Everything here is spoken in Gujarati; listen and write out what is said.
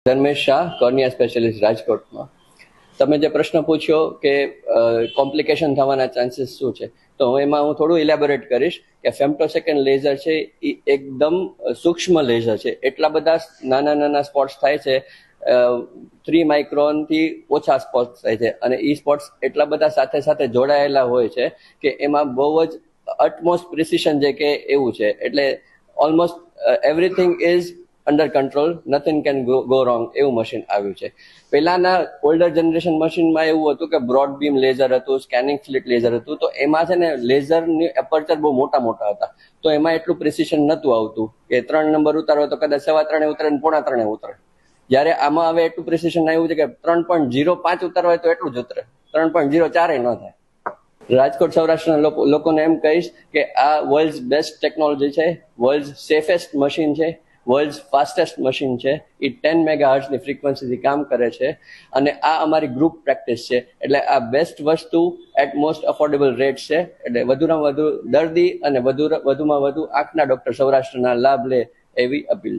ધર્મેશ શાહ, કોર્નિયા સ્પેશિયાલિસ્ટ, રાજકોટમાં. તમે જે પ્રશ્ન પૂછ્યો કે કોમ્પ્લિકેશન થવાના ચાન્સીસ શું છે, તો એમાં હું થોડું ઇલેબોરેટ કરીશ કે ફેમ્ટોસેકન્ડ લેઝર છે એ એકદમ સૂક્ષ્મ લેઝર છે. એટલા બધા નાના નાના સ્પોટ્સ થાય છે, 3 માઇક્રોનથી ઓછા સ્પોટ્સ થાય છે, અને એ સ્પોટ્સ એટલા બધા સાથે સાથે જોડાયેલા હોય છે કે એમાં બહુ જ અટમોસ્ટ પ્રિસિશન જે કે એવું છે. એટલે almost everything is under control, nothing can go wrong એવું મશીન આવ્યું છે. પહેલાના ઓલ્ડર જનરેશન મશીનમાં એવું હતું કે બ્રોડ બીમ લેઝર હતું, સ્કેનિંગ સ્લિટ લેઝર હતું, તો એમાં છે ને લેઝરની એપર્ચર બહુ મોટા મોટા હતા, તો એમાં એટલું પ્રિસિશન નહોતું આવતું કે 3 નંબર ઉતારો તો કદાચ 3.25 ઉતરે ને 3.25 ઉતરે. જ્યારે આમાં હવે એટલું પ્રિસિશન આવ્યું છે કે 3.05 ઉતારવા હોય તો એટલું જ ઉતરે, 3.04 ન થાય. રાજકોટ સૌરાષ્ટ્રના લોકોને એમ કહીશ કે આ વર્લ્ડ બેસ્ટ ટેકનોલોજી છે, વર્લ્ડ સેફેસ્ટ મશીન છે, વર્લ્ડ ફાસ્ટેસ્ટ મશીન છે. એ 10 મેગાહર્ટ્ઝની ફ્રીક્વન્સીથી કામ કરે છે, અને આ અમારી ગ્રુપ પ્રેક્ટિસ છે. એટલે આ બેસ્ટ વસ્તુ એટ મોસ્ટ અફોર્ડેબલ રેટ છે. એટલે વધુમાં વધુ દર્દી અને વધુમાં વધુ આંખના ડોક્ટર સૌરાષ્ટ્રના લાભ લે એવી અપીલ.